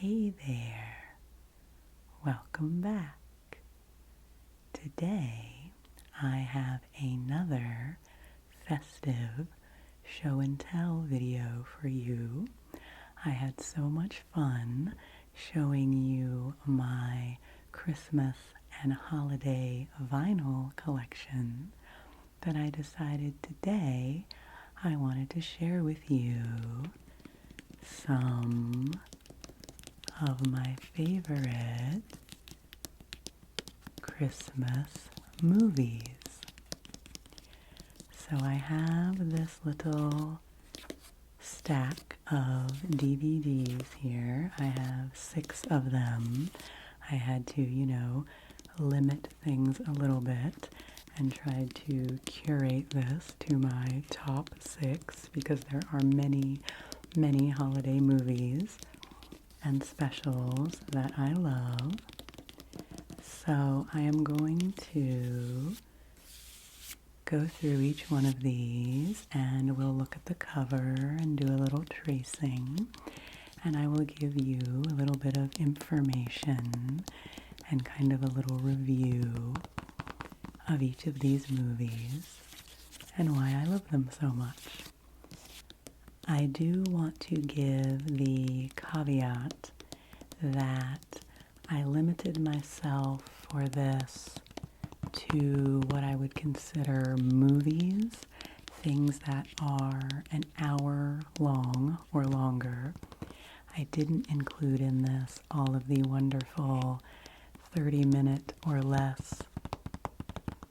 Hey there, welcome back. Today I have another festive show and tell video for you. I had so much fun showing you my Christmas and holiday vinyl collection that I decided today I wanted to share with you some of my favorite Christmas movies. So I have this little stack of DVDs here. I have 6 of them. I had to, limit things a little bit and tried to curate this to my top 6 because there are many, many holiday movies and specials that I love. So I am going to go through each one of these and we'll look at the cover and do a little tracing, and I will give you a little bit of information and kind of a little review of each of these movies and why I love them so much. I do want to give the caveat that I limited myself for this to what I would consider movies, things that are an hour long or longer. I didn't include in this all of the wonderful 30-minute or less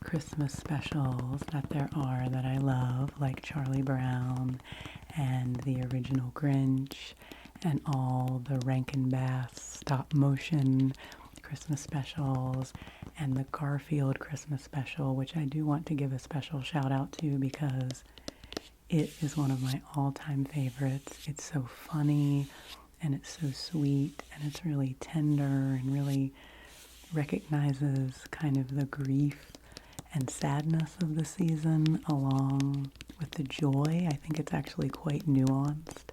Christmas specials that there are that I love, like Charlie Brown and the original Grinch and all the Rankin Bass stop motion Christmas specials and the Garfield Christmas special, which I do want to give a special shout out to because it is one of my all-time favorites. It's so funny and it's so sweet and it's really tender and really recognizes kind of the grief and sadness of the season along with the joy. I think it's actually quite nuanced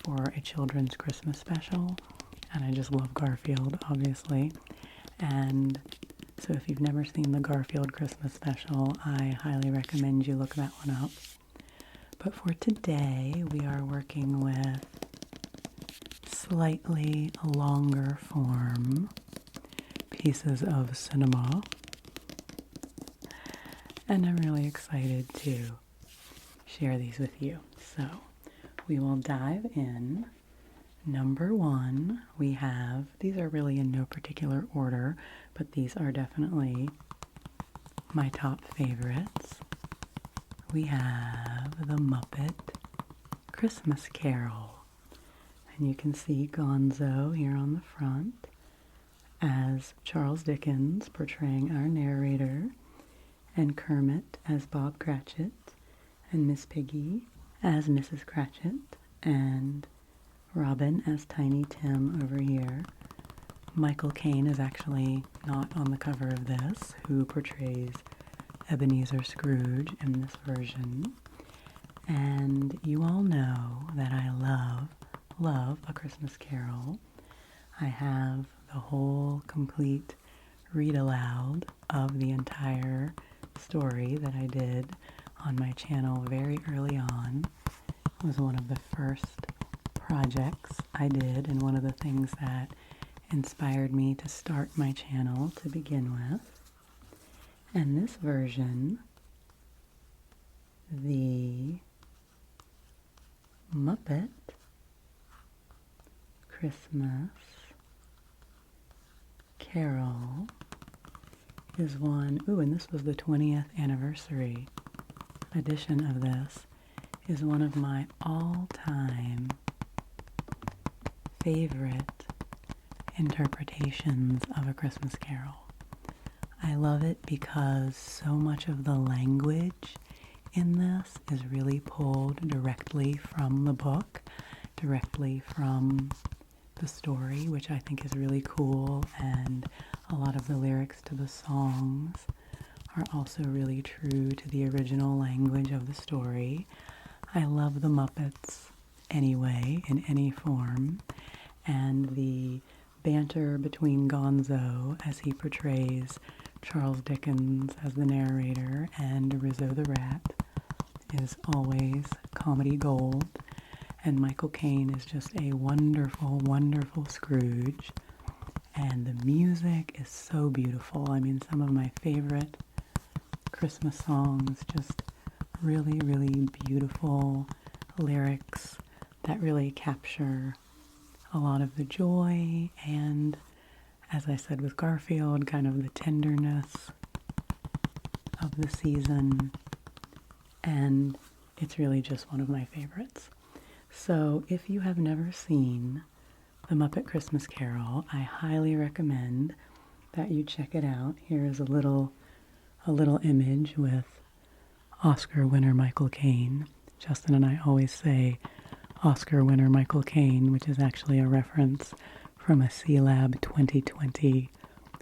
for a children's Christmas special, and I just love Garfield, obviously. And so if you've never seen the Garfield Christmas special, I highly recommend you look that one up. But for today, we are working with slightly longer form pieces of cinema, and I'm really excited to share these with you. So we will dive in. Number 1, we have, these are really in no particular order, but these are definitely my top favorites. We have the Muppet Christmas Carol, and you can see Gonzo here on the front as Charles Dickens portraying our narrator, and Kermit as Bob Cratchit, and Miss Piggy as Mrs. Cratchit, and Robin as Tiny Tim over here. Michael Caine is actually not on the cover of this, who portrays Ebenezer Scrooge in this version. And you all know that I love A Christmas Carol. I have the whole complete read aloud of the entire story that I did on my channel very early on. It was one of the first projects I did and one of the things that inspired me to start my channel to begin with. And this version, the Muppet Christmas Carol, is one, and this was the 20th anniversary edition of this, is one of my all-time favorite interpretations of A Christmas Carol. I love it because so much of the language in this is really pulled directly from the book, directly from the story, which I think is really cool, and a lot of the lyrics to the songs are also really true to the original language of the story. I love the Muppets anyway, in any form, and the banter between Gonzo as he portrays Charles Dickens as the narrator and Rizzo the Rat is always comedy gold. And Michael Caine is just a wonderful, wonderful Scrooge. And the music is so beautiful. I mean, some of my favorite Christmas songs, just really, really beautiful lyrics that really capture a lot of the joy and, as I said with Garfield, kind of the tenderness of the season. And it's really just one of my favorites. So if you have never seen The Muppet Christmas Carol, I highly recommend that you check it out. Here is a little image with Oscar winner Michael Caine. Justin and I always say Oscar winner Michael Caine, which is actually a reference from a C-Lab 2020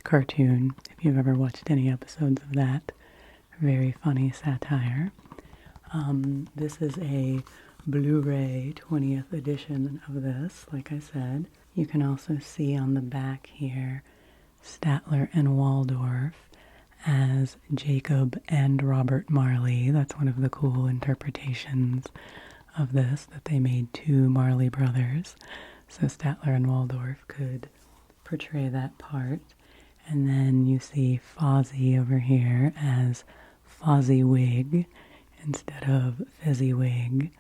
cartoon. If you've ever watched any episodes of that, very funny satire. This is a Blu-ray 20th edition of this, like I said. You can also see on the back here Statler and Waldorf as Jacob and Robert Marley. That's one of the cool interpretations of this, that they made two Marley brothers, so Statler and Waldorf could portray that part. And then you see Fozzie over here as Fozziewig instead of Fezziwig,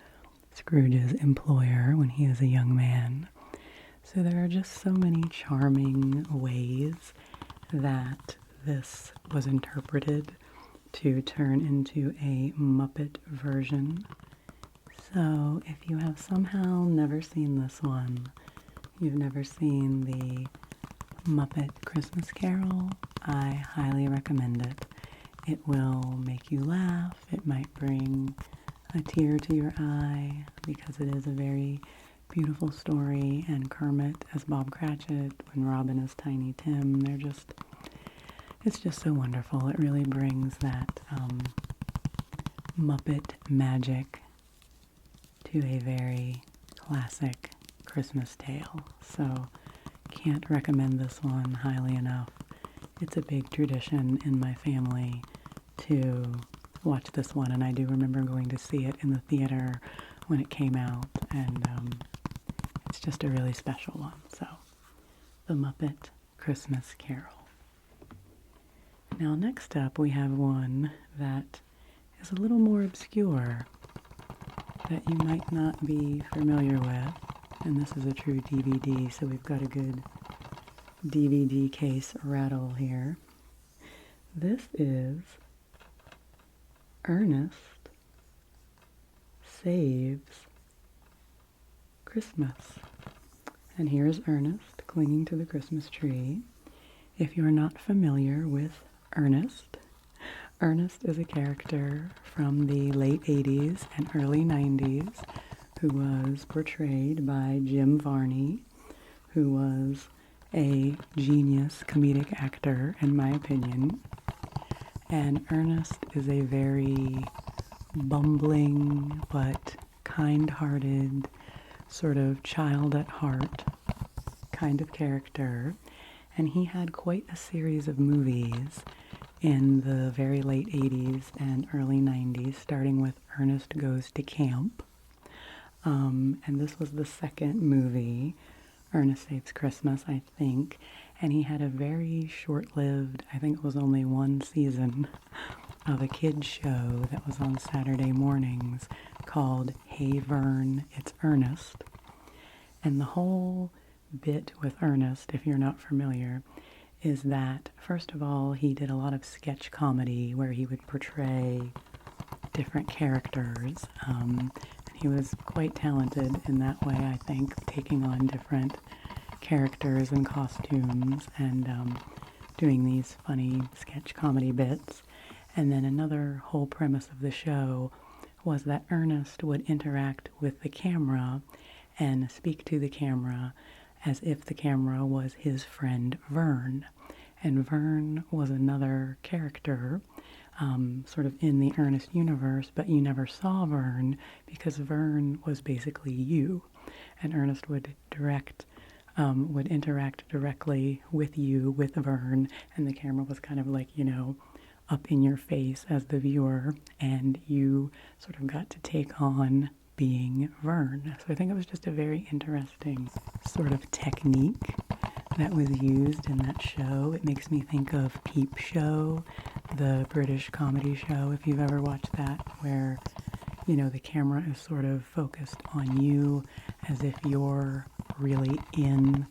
Scrooge's employer when he is a young man. So there are just so many charming ways that this was interpreted to turn into a Muppet version. So if you have somehow never seen this one, you've never seen the Muppet Christmas Carol, I highly recommend it. It will make you laugh. It might bring a tear to your eye because it is a very beautiful story, and Kermit as Bob Cratchit and Robin as Tiny Tim, it's just so wonderful. It really brings that Muppet magic to a very classic Christmas tale. So can't recommend this one highly enough. It's a big tradition in my family to watch this one, and I do remember going to see it in the theater when it came out, and it's just a really special one. So, The Muppet Christmas Carol. Now next up we have one that is a little more obscure, that you might not be familiar with, and this is a true DVD, so we've got a good DVD case rattle here. This is Ernest Saves Christmas. And here's Ernest clinging to the Christmas tree. If you're not familiar with Ernest, Ernest is a character from the late 80s and early 90s who was portrayed by Jim Varney, who was a genius comedic actor, in my opinion. And Ernest is a very bumbling but kind-hearted, sort of child at heart kind of character. And he had quite a series of movies in the very late 80s and early 90s, starting with Ernest Goes to Camp. And this was the second movie, Ernest Saves Christmas, I think. And he had a very short-lived, I think it was only one season, of a kid's show that was on Saturday mornings called Hey Vern, It's Ernest. And the whole bit with Ernest, if you're not familiar, is that, first of all, he did a lot of sketch comedy where he would portray different characters. And he was quite talented in that way, I think, taking on different characters and costumes and doing these funny sketch comedy bits. And then another whole premise of the show was that Ernest would interact with the camera and speak to the camera as if the camera was his friend Vern. And Vern was another character sort of in the Ernest universe, but you never saw Vern because Vern was basically you. And Ernest would direct would interact directly with you, with Vern, and the camera was kind of like, you know, up in your face as the viewer, and you sort of got to take on being Vern. So I think it was just a very interesting sort of technique that was used in that show. It makes me think of Peep Show, the British comedy show, if you've ever watched that, where, you know, the camera is sort of focused on you as if you're really in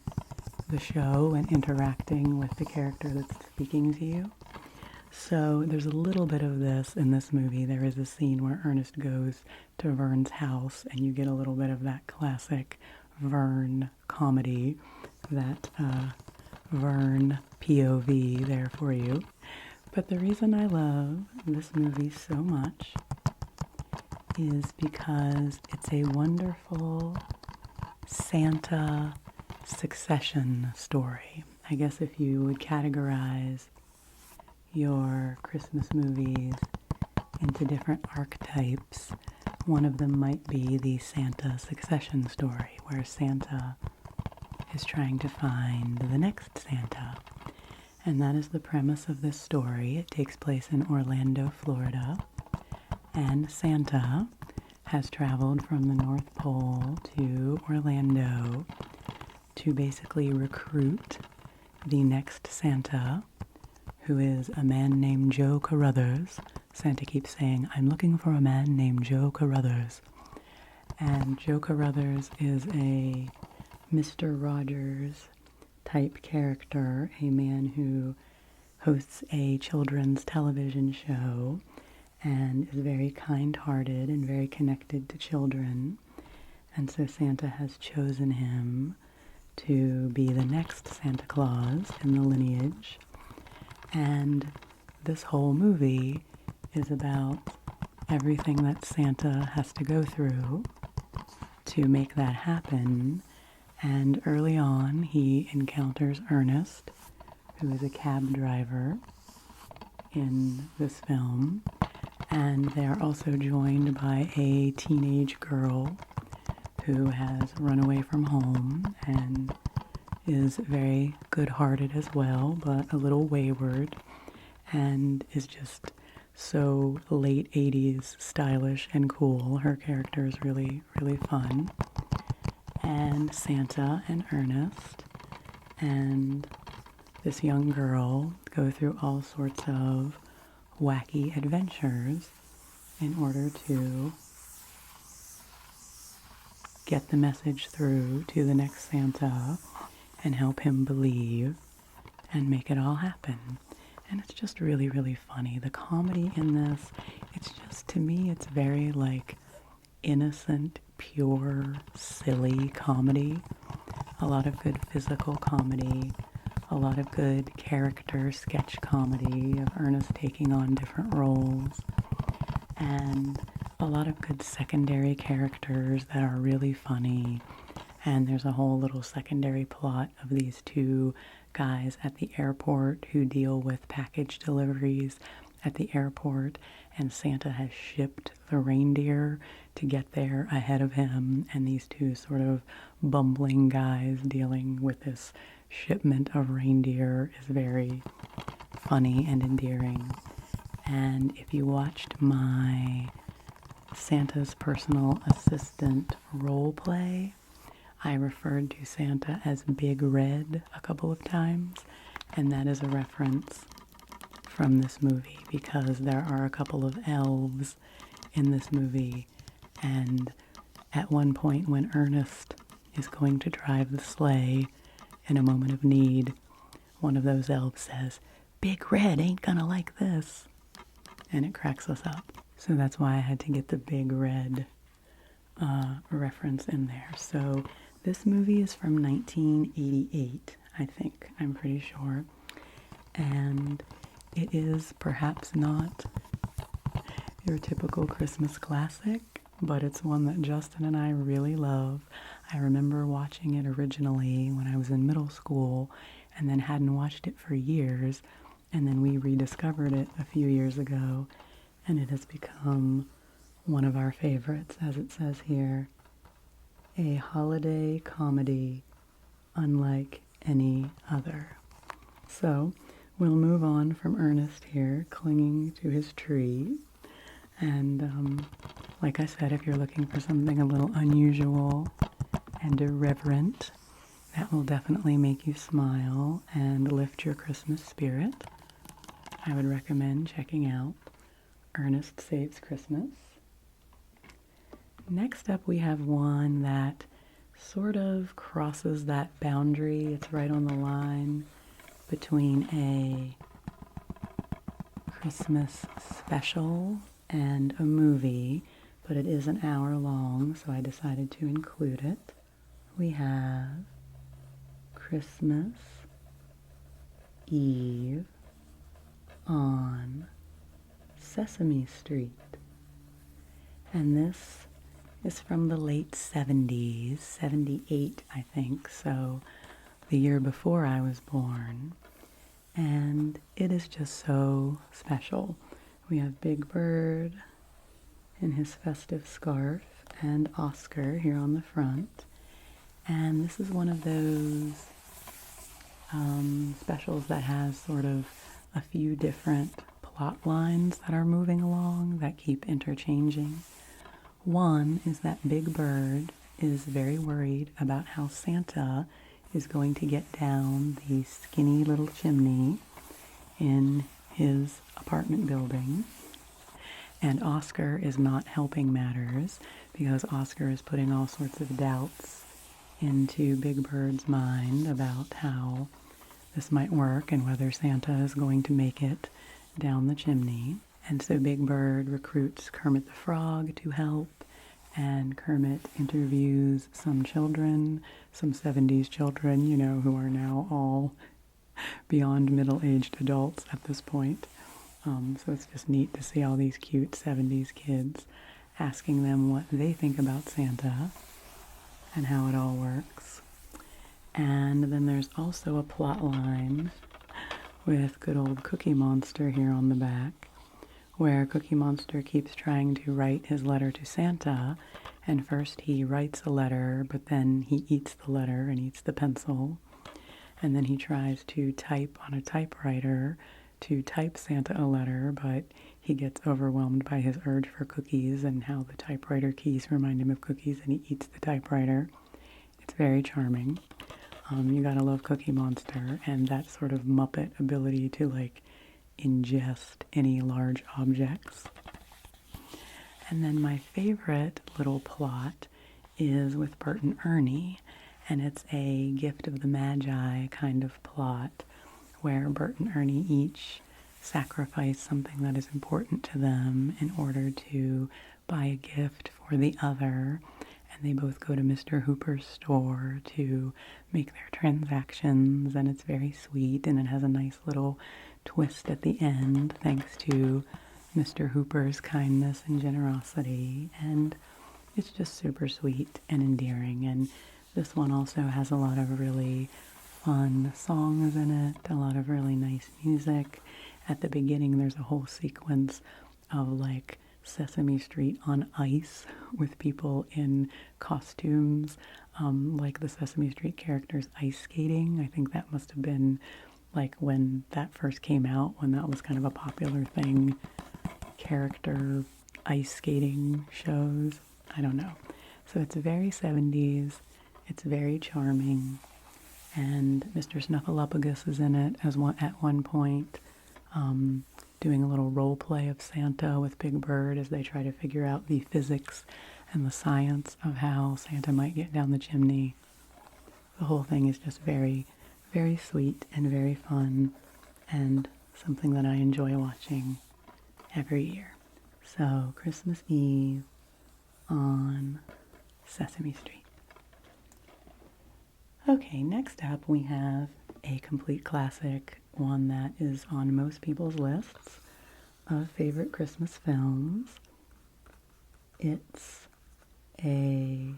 the show and interacting with the character that's speaking to you. So there's a little bit of this in this movie. There is a scene where Ernest goes to Vern's house, and you get a little bit of that classic Vern comedy, that Vern POV there for you. But the reason I love this movie so much is because it's a wonderful Santa succession story. I guess if you would categorize your Christmas movies into different archetypes, one of them might be the Santa succession story, where Santa is trying to find the next Santa. And that is the premise of this story. It takes place in Orlando, Florida, and Santa has traveled from the North Pole to Orlando to basically recruit the next Santa, who is a man named Joe Carruthers. Santa keeps saying, "I'm looking for a man named Joe Carruthers." And Joe Carruthers is a Mr. Rogers type character, a man who hosts a children's television show and is very kind-hearted and very connected to children. And so Santa has chosen him to be the next Santa Claus in the lineage. And this whole movie is about everything that Santa has to go through to make that happen. And early on, he encounters Ernest, who is a cab driver in this film. And they are also joined by a teenage girl who has run away from home and is very good-hearted as well, but a little wayward, and is just so late 80s stylish and cool. Her character is really, really fun. And Santa and Ernest and this young girl go through all sorts of wacky adventures in order to get the message through to the next Santa and help him believe and make it all happen. And it's just really, really funny. The comedy in this, it's just, to me, it's very like innocent, pure, silly comedy. A lot of good physical comedy, a lot of good character sketch comedy of Ernest taking on different roles, and a lot of good secondary characters that are really funny. And there's a whole little secondary plot of these two guys at the airport who deal with package deliveries at the airport, and Santa has shipped the reindeer to get there ahead of him, and these two sort of bumbling guys dealing with this shipment of reindeer is very funny and endearing. And if you watched my Santa's personal assistant role play, I referred to Santa as Big Red a couple of times, and that is a reference from this movie because there are a couple of elves in this movie, and at one point when Ernest is going to drive the sleigh in a moment of need, one of those elves says, "Big Red ain't gonna like this," and it cracks us up. So that's why I had to get the Big Red reference in there. So this movie is from 1988, I think. I'm pretty sure. And it is perhaps not your typical Christmas classic, but it's one that Justin and I really love. I remember watching it originally when I was in middle school and then hadn't watched it for years, and then we rediscovered it a few years ago, and it has become one of our favorites, as it says here. A holiday comedy unlike any other. So we'll move on from Ernest here, clinging to his tree. And like I said, if you're looking for something a little unusual and irreverent, that will definitely make you smile and lift your Christmas spirit, I would recommend checking out Ernest Saves Christmas. Next up, we have one that sort of crosses that boundary. It's right on the line between a Christmas special and a movie, but it is an hour long, so I decided to include it. We have Christmas Eve on Sesame Street. And this is from the late 70s, 78, I think, so the year before I was born. And it is just so special. We have Big Bird in his festive scarf and Oscar here on the front. And this is one of those specials that has sort of a few different plot lines that are moving along that keep interchanging. One is that Big Bird is very worried about how Santa is going to get down the skinny little chimney in his apartment building. And Oscar is not helping matters because Oscar is putting all sorts of doubts into Big Bird's mind about how this might work and whether Santa is going to make it down the chimney. And so Big Bird recruits Kermit the Frog to help, and Kermit interviews some children, some 70s children, you know, who are now all beyond middle-aged adults at this point. So it's just neat to see all these cute 70s kids asking them what they think about Santa and how it all works. And then there's also a plot line with good old Cookie Monster here on the back, where Cookie Monster keeps trying to write his letter to Santa, and first he writes a letter, but then he eats the letter and eats the pencil, and then he tries to type on a typewriter to type Santa a letter, but he gets overwhelmed by his urge for cookies and how the typewriter keys remind him of cookies, and he eats the typewriter. It's very charming. You gotta love Cookie Monster and that sort of Muppet ability to like ingest any large objects. And then my favorite little plot is with Bert and Ernie, and it's a Gift of the Magi kind of plot where Bert and Ernie each sacrifice something that is important to them in order to buy a gift for the other. And they both go to Mr. Hooper's store to make their transactions, and it's very sweet, and it has a nice little twist at the end thanks to Mr. Hooper's kindness and generosity, and it's just super sweet and endearing. And this one also has a lot of really fun songs in it, a lot of really nice music. At the beginning there's a whole sequence of like Sesame Street on ice with people in costumes, like the Sesame Street characters ice skating. I think that must have been like when that first came out, when that was kind of a popular thing, character ice skating shows. I don't know. So it's very 70s, it's very charming, and Mr. Snuffleupagus is in it at one point, doing a little role play of Santa with Big Bird as they try to figure out the physics and the science of how Santa might get down the chimney. The whole thing is just very, very sweet and very fun, and something that I enjoy watching every year. So, Christmas Eve on Sesame Street. Okay, next up we have a complete classic, one that is on most people's lists of favorite Christmas films. It's A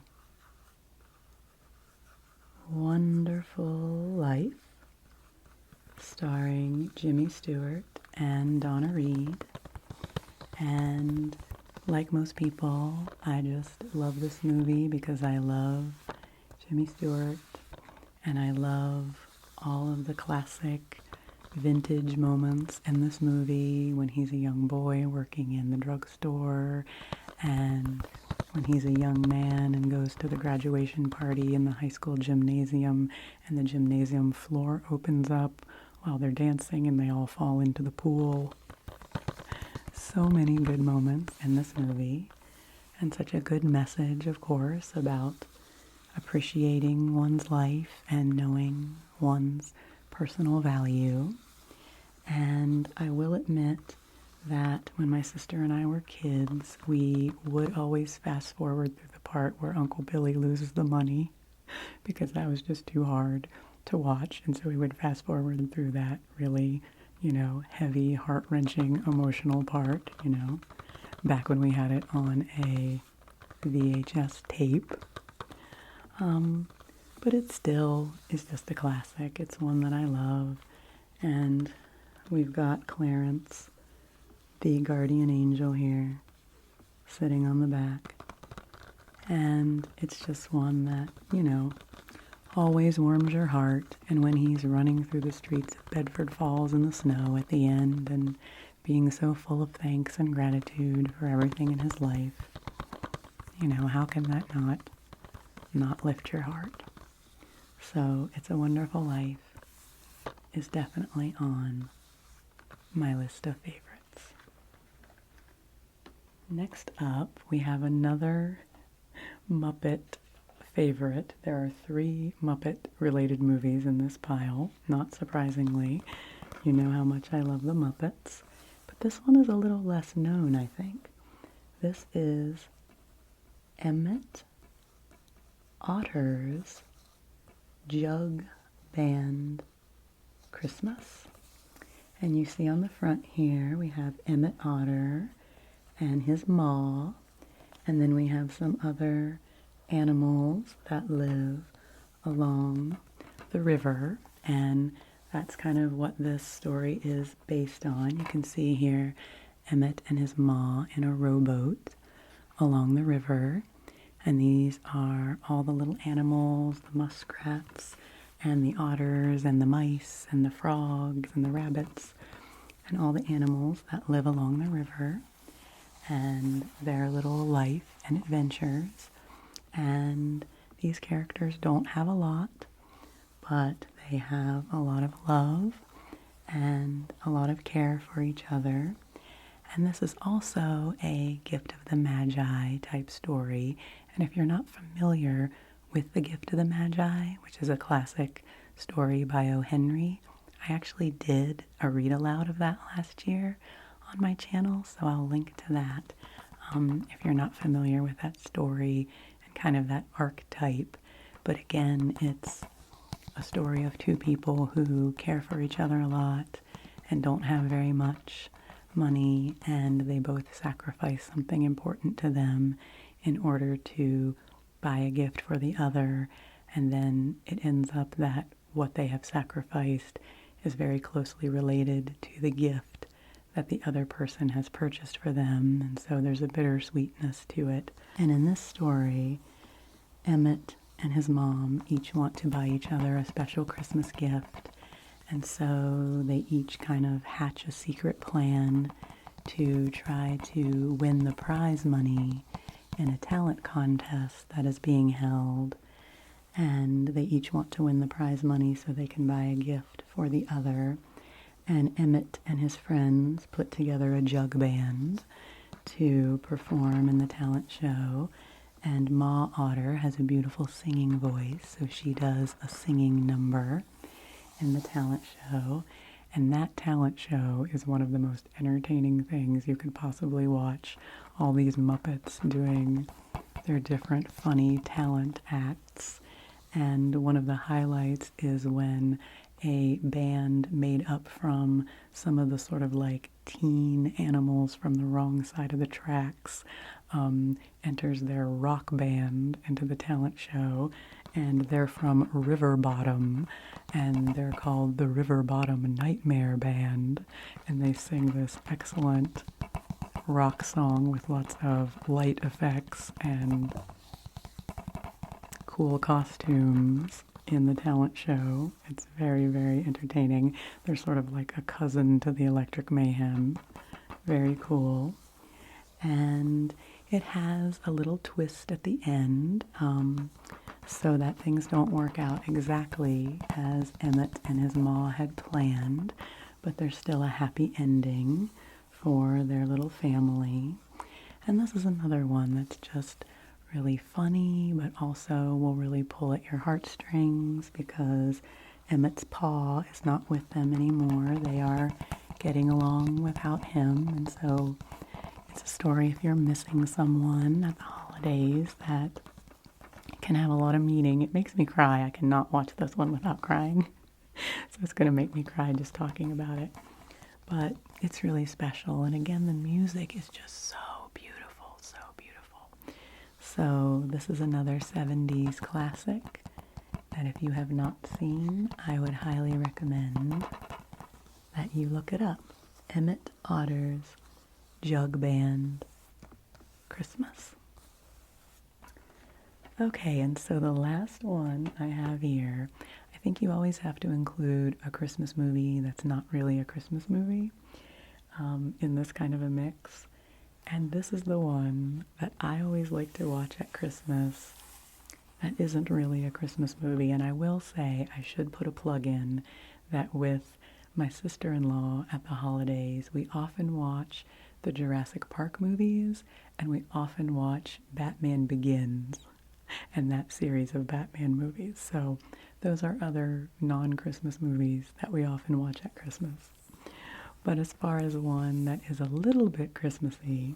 Wonderful Life, starring Jimmy Stewart and Donna Reed. And like most people, I just love this movie because I love Jimmy Stewart And I love all of the classic vintage moments in this movie when he's a young boy working in the drugstore, and when he's a young man and goes to the graduation party in the high school gymnasium, and the gymnasium floor opens up while they're dancing and they all fall into the pool. So many good moments in this movie, and such a good message, of course, about appreciating one's life and knowing one's personal value. And I will admit that when my sister and I were kids, we would always fast forward through the part where Uncle Billy loses the money because that was just too hard to watch. And so we would fast forward through that really, heavy, heart-wrenching, emotional part, back when we had it on a VHS tape. But it still is just a classic. It's one that I love. And we've got Clarence, the guardian angel here, sitting on the back. And it's just one that, always warms your heart. And when he's running through the streets of Bedford Falls in the snow at the end and being so full of thanks and gratitude for everything in his life, how can that not lift your heart? So It's a Wonderful Life is definitely on my list of favorites. Next up, we have another Muppet favorite. There are 3 Muppet-related movies in this pile, not surprisingly. You know how much I love the Muppets. But this one is a little less known, I think. This is Emmet, Otter's Jug-Band Christmas. And you see on the front here, we have Emmet Otter and his ma, and then we have some other animals that live along the river, and that's kind of what this story is based on. You can see here Emmet and his ma in a rowboat along the river, and these are all the little animals, the muskrats and the otters and the mice and the frogs and the rabbits and all the animals that live along the river and their little life and adventures. And these characters don't have a lot, but they have a lot of love and a lot of care for each other. And this is also a Gift of the Magi type story. And if you're not familiar with the Gift of the Magi, which is a classic story by O. Henry, I actually did a read aloud of that last year on my channel, so I'll link to that if you're not familiar with that story and kind of that archetype. But again, it's a story of 2 people who care for each other a lot and don't have very much money, and they both sacrifice something important to them in order to buy a gift for the other, and then it ends up that what they have sacrificed is very closely related to the gift that the other person has purchased for them, and so there's a bittersweetness to it. And in this story, Emmet and his mom each want to buy each other a special Christmas gift, and so they each kind of hatch a secret plan to try to win the prize money in a talent contest that is being held. And they each want to win the prize money so they can buy a gift for the other. And Emmet and his friends put together a jug band to perform in the talent show. And Ma Otter has a beautiful singing voice, so she does a singing number in the talent show. And that talent show is one of the most entertaining things you could possibly watch. All these Muppets doing their different funny talent acts. And one of the highlights is when a band made up from some of the sort of like teen animals from the wrong side of the tracks enters their rock band into the talent show, and they're from River Bottom, and they're called the River Bottom Nightmare Band, and they sing this excellent rock song with lots of light effects and cool costumes. in the talent show. It's very, very entertaining. They're sort of like a cousin to the Electric Mayhem. Very cool. And it has a little twist at the end, so that things don't work out exactly as Emmet and his ma had planned, but there's still a happy ending for their little family. And this is another one that's just really funny, but also will really pull at your heartstrings because Emmet's pa is not with them anymore. They are getting along without him, and so it's a story if you're missing someone at the holidays that can have a lot of meaning. It makes me cry. I cannot watch this one without crying. So it's going to make me cry just talking about it. But it's really special. And again, the music is just so beautiful, so beautiful. So this is another 70s classic that if you have not seen, I would highly recommend that you look it up. Emmet Otter's Jug-Band Christmas. Okay, and so the last one I have here, I think you always have to include a Christmas movie that's not really a Christmas movie in this kind of a mix. And this is the one that I always like to watch at Christmas that isn't really a Christmas movie. And I will say, I should put a plug in that with my sister-in-law at the holidays, we often watch the Jurassic Park movies, and we often watch Batman Begins and that series of Batman movies. So those are other non-Christmas movies that we often watch at Christmas. But as far as one that is a little bit Christmassy,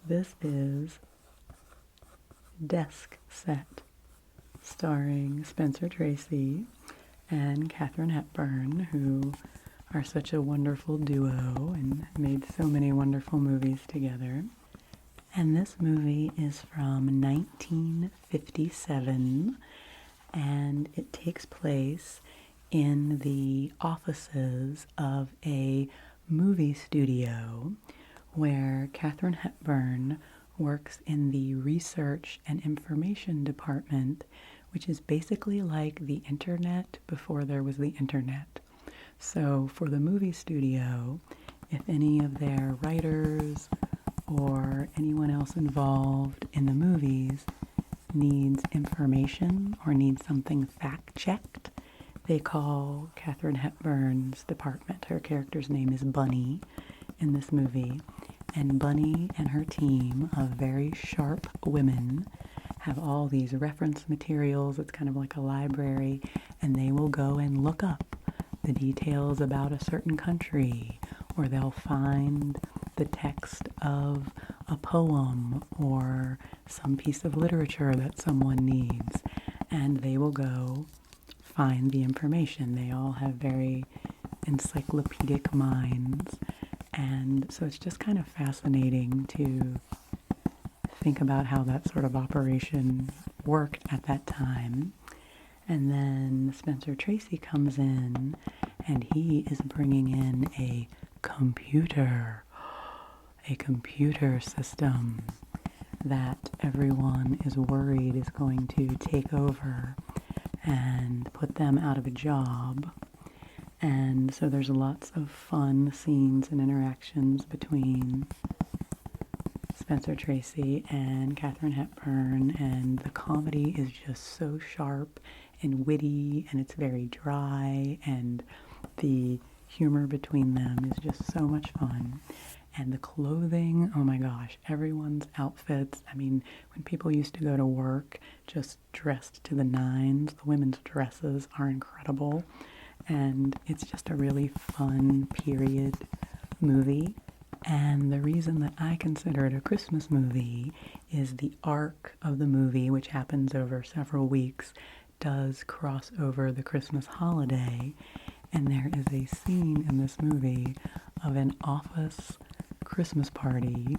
this is Desk Set, starring Spencer Tracy and Katharine Hepburn, who are such a wonderful duo and made so many wonderful movies together. And this movie is from 1957, and it takes place in the offices of a movie studio where Katharine Hepburn works in the research and information department, which is basically like the internet before there was the internet. So for the movie studio, if any of their writers or anyone else involved in the movies needs information or needs something fact-checked, they call Katharine Hepburn's department. Her character's name is Bunny in this movie. And Bunny and her team of very sharp women have all these reference materials. It's kind of like a library, and they will go and look up the details about a certain country, or they'll find the text of a poem or some piece of literature that someone needs, and they will go find the information. They all have very encyclopedic minds, and so it's just kind of fascinating to think about how that sort of operation worked at that time. And then Spencer Tracy comes in, and he is bringing in a computer system that everyone is worried is going to take over and put them out of a job. And so there's lots of fun scenes and interactions between Spencer Tracy and Katharine Hepburn, and the comedy is just so sharp and witty, and it's very dry, and the humor between them is just so much fun. And the clothing, oh my gosh, everyone's outfits. I mean, when people used to go to work just dressed to the nines, the women's dresses are incredible. And it's just a really fun period movie. And the reason that I consider it a Christmas movie is the arc of the movie, which happens over several weeks, does cross over the Christmas holiday. And there is a scene in this movie of an office Christmas party,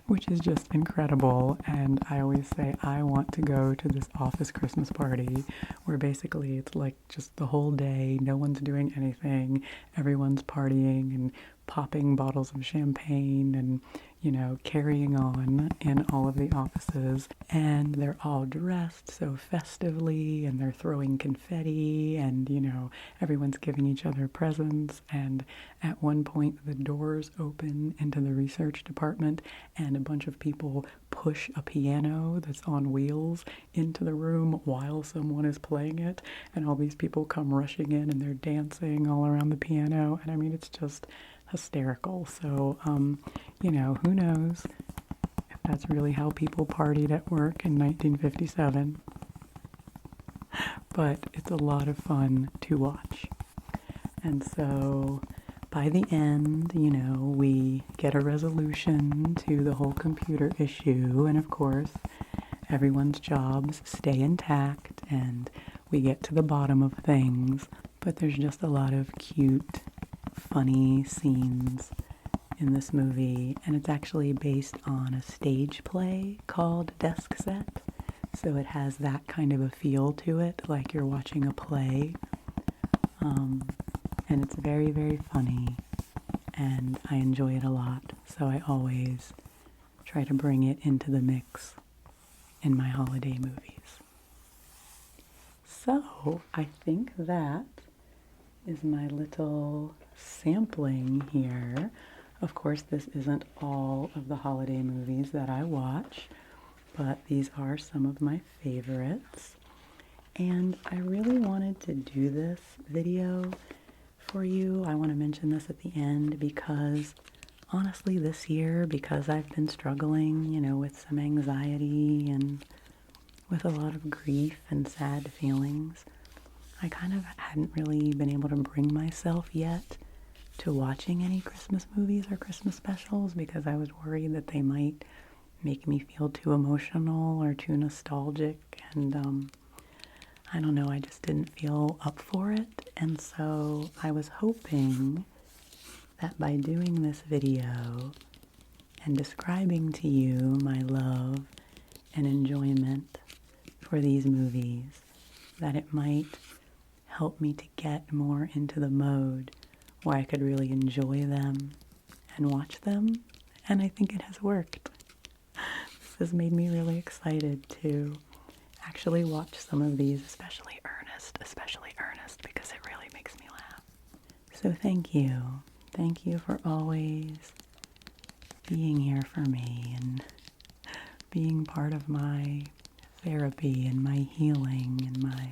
which is just incredible. And I always say I want to go to this office Christmas party where basically it's like just the whole day, no one's doing anything, everyone's partying and popping bottles of champagne and you know, carrying on in all of the offices, and they're all dressed so festively, and they're throwing confetti, and, you know, everyone's giving each other presents, and at one point the doors open into the research department, and a bunch of people push a piano that's on wheels into the room while someone is playing it, and all these people come rushing in, and they're dancing all around the piano, and I mean, it's just hysterical. So, you know, who knows if that's really how people partied at work in 1957. But it's a lot of fun to watch. And so by the end, you know, we get a resolution to the whole computer issue. And of course, everyone's jobs stay intact and we get to the bottom of things. But there's just a lot of cute, funny scenes in this movie, and it's actually based on a stage play called Desk Set, so it has that kind of a feel to it, like you're watching a play, and it's very, very funny, and I enjoy it a lot, so I always try to bring it into the mix in my holiday movies. So, I think that is my little sampling here. Of course, this isn't all of the holiday movies that I watch, but these are some of my favorites. And I really wanted to do this video for you. I want to mention this at the end because honestly this year, because I've been struggling, you know, with some anxiety and with a lot of grief and sad feelings, I kind of hadn't really been able to bring myself yet to watching any Christmas movies or Christmas specials because I was worried that they might make me feel too emotional or too nostalgic, and I don't know, I just didn't feel up for it. And so I was hoping that by doing this video and describing to you my love and enjoyment for these movies, that it might help me to get more into the mode where I could really enjoy them and watch them, and I think it has worked. This has made me really excited to actually watch some of these, especially Ernest, because it really makes me laugh. So thank you. Thank you for always being here for me and being part of my therapy and my healing and my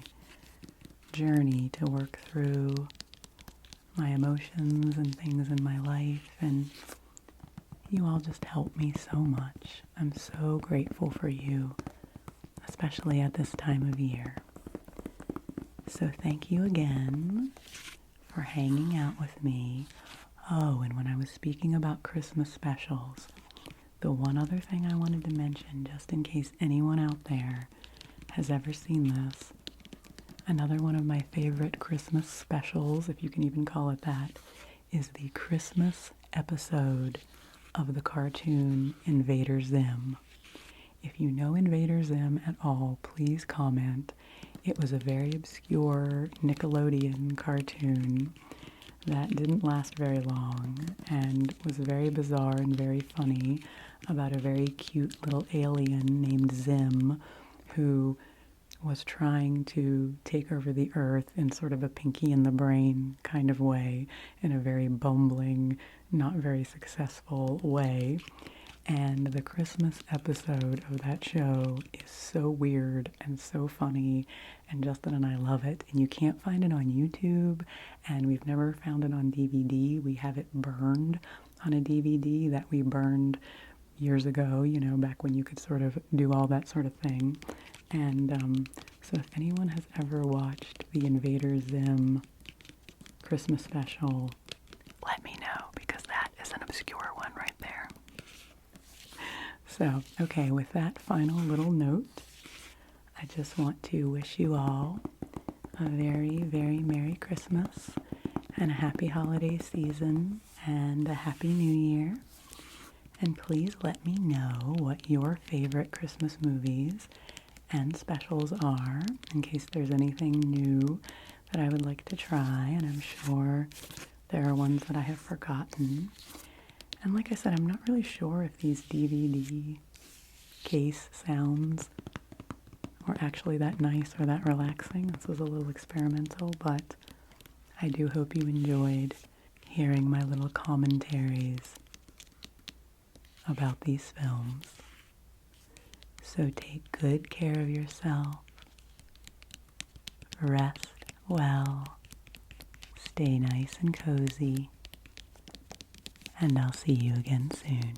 journey to work through my emotions and things in my life, and you all just help me so much. I'm so grateful for you, especially at this time of year. So thank you again for hanging out with me. Oh, and when I was speaking about Christmas specials, the one other thing I wanted to mention, just in case anyone out there has ever seen this, another one of my favorite Christmas specials, if you can even call it that, is the Christmas episode of the cartoon Invader Zim. If you know Invader Zim at all, please comment. It was a very obscure Nickelodeon cartoon that didn't last very long and was very bizarre and very funny about a very cute little alien named Zim who was trying to take over the earth in sort of a Pinky in the Brain kind of way, in a very bumbling, not very successful way. And the Christmas episode of that show is so weird and so funny, and Justin and I love it. And you can't find it on YouTube, and we've never found it on DVD. We have it burned on a DVD that we burned years ago, you know, back when you could sort of do all that sort of thing. And so if anyone has ever watched the Invader Zim Christmas special, let me know, because that is an obscure one right there. So, okay, with that final little note, I just want to wish you all a very, very Merry Christmas and a happy holiday season and a Happy New Year. And please let me know what your favorite Christmas movies and specials are, in case there's anything new that I would like to try, and I'm sure there are ones that I have forgotten. And like I said, I'm not really sure if these DVD case sounds were actually that nice or that relaxing. This was a little experimental, but I do hope you enjoyed hearing my little commentaries about these films. So take good care of yourself. Rest well. Stay nice and cozy. And I'll see you again soon.